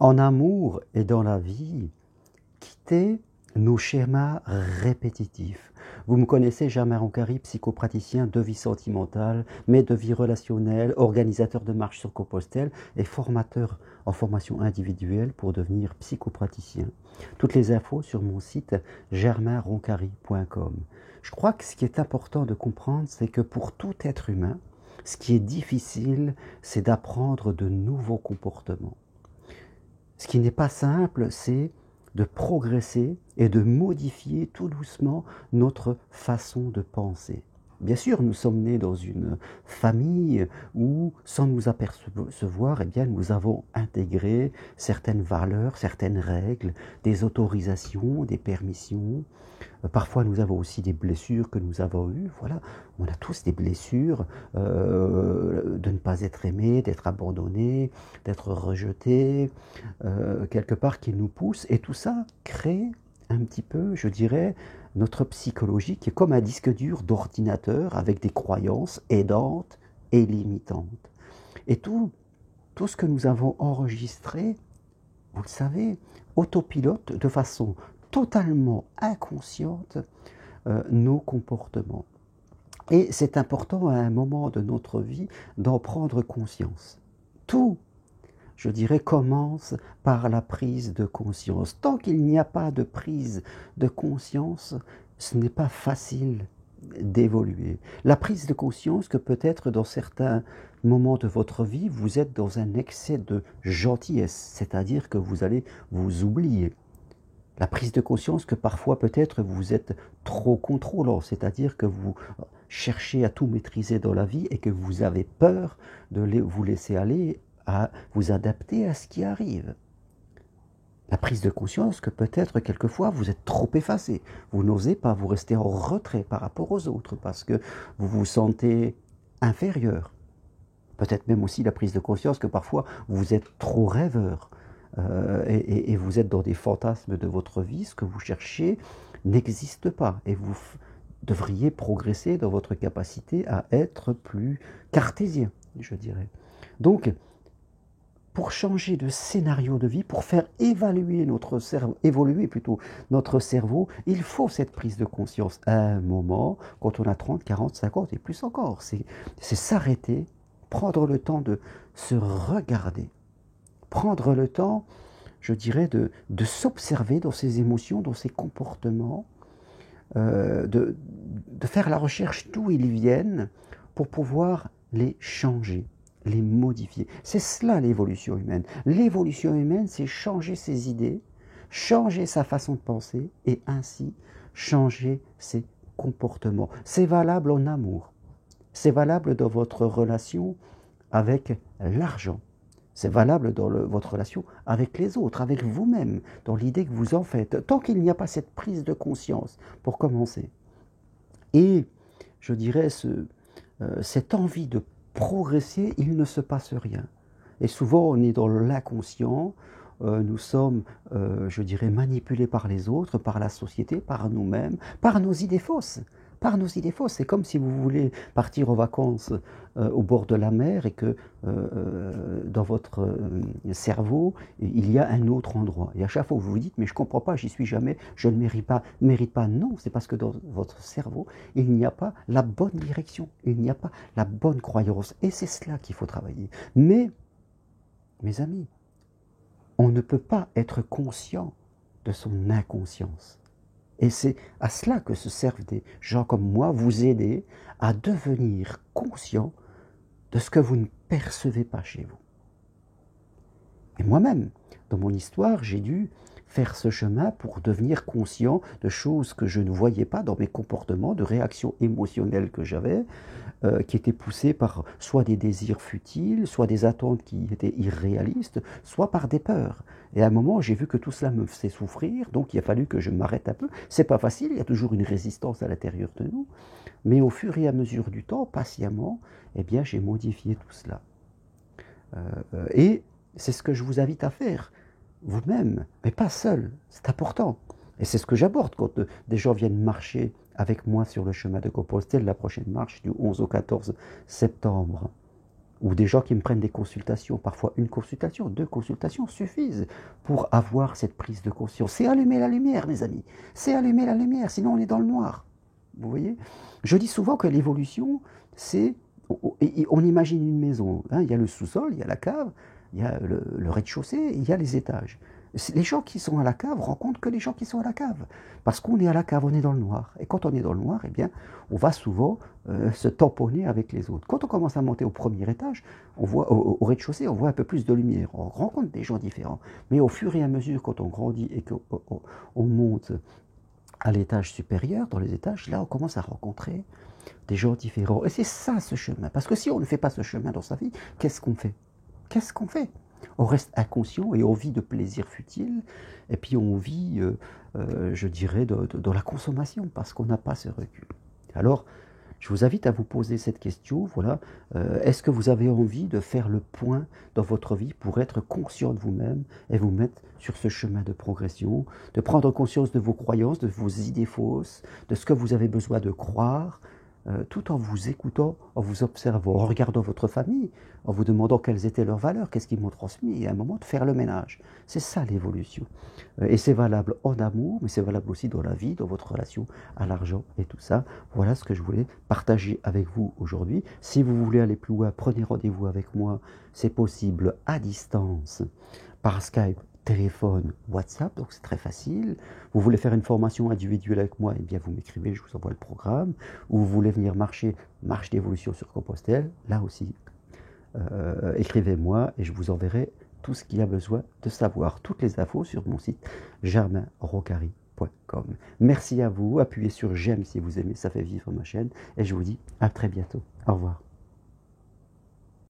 En amour et dans la vie, quittez nos schémas répétitifs. Vous me connaissez, Germain Roncary, psychopraticien de vie sentimentale, mais de vie relationnelle, organisateur de marche sur Compostelle et formateur en formation individuelle pour devenir psychopraticien. Toutes les infos sur mon site germainroncary.com. Je crois que ce qui est important de comprendre, c'est que pour tout être humain, ce qui est difficile, c'est d'apprendre de nouveaux comportements. Ce qui n'est pas simple, c'est de progresser et de modifier tout doucement notre façon de penser. Bien sûr, nous sommes nés dans une famille où, sans nous apercevoir, nous avons intégré certaines valeurs, certaines règles, des autorisations, des permissions. Parfois, nous avons aussi des blessures que nous avons eues. Voilà, on a tous des blessures de ne pas être aimé, d'être abandonné, d'être rejeté, quelque part qui nous pousse. Et tout ça crée un petit peu, je dirais, notre psychologie qui est comme un disque dur d'ordinateur avec des croyances aidantes et limitantes. Et tout ce que nous avons enregistré, vous le savez, autopilote de façon totalement inconsciente nos comportements. Et c'est important à un moment de notre vie d'en prendre conscience. Tout, je dirais, commence par la prise de conscience. Tant qu'il n'y a pas de prise de conscience, ce n'est pas facile d'évoluer. La prise de conscience que peut-être dans certains moments de votre vie, vous êtes dans un excès de gentillesse, c'est-à-dire que vous allez vous oublier. La prise de conscience que parfois peut-être vous êtes trop contrôlant, c'est-à-dire que vous cherchez à tout maîtriser dans la vie et que vous avez peur de vous laisser aller, à vous adapter à ce qui arrive. La prise de conscience que peut-être quelquefois vous êtes trop effacé, vous n'osez pas, vous restez en retrait par rapport aux autres parce que vous vous sentez inférieur. Peut-être même aussi la prise de conscience que parfois vous êtes trop rêveur et vous êtes dans des fantasmes de votre vie, ce que vous cherchez n'existe pas et vous devriez progresser dans votre capacité à être plus cartésien, je dirais. Donc, pour changer de scénario de vie, pour faire évoluer notre cerveau, il faut cette prise de conscience à un moment, quand on a 30, 40, 50 et plus encore. C'est s'arrêter, prendre le temps de se regarder, prendre le temps, je dirais, de s'observer dans ses émotions, dans ses comportements, de faire la recherche d'où ils viennent pour pouvoir les changer, les modifier. C'est cela l'évolution humaine. L'évolution humaine, c'est changer ses idées, changer sa façon de penser et ainsi changer ses comportements. C'est valable en amour. C'est valable dans votre relation avec l'argent. C'est valable dans votre relation avec les autres, avec vous-même, dans l'idée que vous en faites. Tant qu'il n'y a pas cette prise de conscience, pour commencer. Et, je dirais, cette envie de progresser, il ne se passe rien. Et souvent, on est dans l'inconscient, nous sommes, je dirais, manipulés par les autres, par la société, par nous-mêmes, par nos idées fausses. Par nos idées fausses. C'est comme si vous voulez partir en vacances au bord de la mer et que dans votre cerveau, il y a un autre endroit. Et à chaque fois, vous vous dites, mais je ne comprends pas, j'y suis jamais, je ne mérite pas. Non, c'est parce que dans votre cerveau, il n'y a pas la bonne direction, il n'y a pas la bonne croyance. Et c'est cela qu'il faut travailler. Mais, mes amis, on ne peut pas être conscient de son inconscience. Et c'est à cela que se servent des gens comme moi, vous aider à devenir conscient de ce que vous ne percevez pas chez vous. Et moi-même, dans mon histoire, j'ai dû faire ce chemin pour devenir conscient de choses que je ne voyais pas dans mes comportements, de réactions émotionnelles que j'avais, qui étaient poussées par soit des désirs futiles, soit des attentes qui étaient irréalistes, soit par des peurs. Et à un moment, j'ai vu que tout cela me faisait souffrir, donc il a fallu que je m'arrête un peu. C'est pas facile, il y a toujours une résistance à l'intérieur de nous, mais au fur et à mesure du temps, patiemment, eh bien, j'ai modifié tout cela. Et c'est ce que je vous invite à faire, vous-même, mais pas seul, c'est important. Et c'est ce que j'aborde quand des gens viennent marcher avec moi sur le chemin de Compostelle, la prochaine marche du 11 au 14 septembre. ou des gens qui me prennent des consultations. Parfois, une consultation, 2 consultations suffisent pour avoir cette prise de conscience. C'est allumer la lumière, mes amis. C'est allumer la lumière, sinon on est dans le noir. Vous voyez? Je dis souvent que l'évolution, c'est... On imagine une maison. Hein, il y a le sous-sol, il y a la cave, il y a le rez-de-chaussée, il y a les étages. Les gens qui sont à la cave rencontrent que les gens qui sont à la cave. Parce qu'on est à la cave, on est dans le noir. Et quand on est dans le noir, eh bien, on va souvent se tamponner avec les autres. Quand on commence à monter au premier étage, on voit, au rez-de-chaussée, on voit un peu plus de lumière. On rencontre des gens différents. Mais au fur et à mesure, quand on grandit et qu'on monte à l'étage supérieur, dans les étages, là, on commence à rencontrer des gens différents. Et c'est ça, ce chemin. Parce que si on ne fait pas ce chemin dans sa vie, qu'est-ce qu'on fait? Qu'est-ce qu'on fait? On reste inconscient et on vit de plaisirs futiles, et puis on vit, je dirais, dans la consommation, parce qu'on n'a pas ce recul. Alors, je vous invite à vous poser cette question, voilà, est-ce que vous avez envie de faire le point dans votre vie pour être conscient de vous-même et vous mettre sur ce chemin de progression, de prendre conscience de vos croyances, de vos idées fausses, de ce que vous avez besoin de croire, tout en vous écoutant, en vous observant, en regardant votre famille, en vous demandant quelles étaient leurs valeurs, qu'est-ce qu'ils m'ont transmis, et à un moment de faire le ménage. C'est ça l'évolution. Et c'est valable en amour, mais c'est valable aussi dans la vie, dans votre relation à l'argent et tout ça. Voilà ce que je voulais partager avec vous aujourd'hui. Si vous voulez aller plus loin, prenez rendez-vous avec moi. C'est possible à distance, par Skype, téléphone, WhatsApp, donc c'est très facile. Vous voulez faire une formation individuelle avec moi, eh bien vous m'écrivez, je vous envoie le programme. Ou vous voulez venir marcher, marche d'évolution sur Compostelle, là aussi, écrivez-moi et je vous enverrai tout ce qu'il y a besoin de savoir. Toutes les infos sur mon site germainrocari.com. Merci à vous, appuyez sur j'aime si vous aimez, ça fait vivre ma chaîne et je vous dis à très bientôt. Au revoir.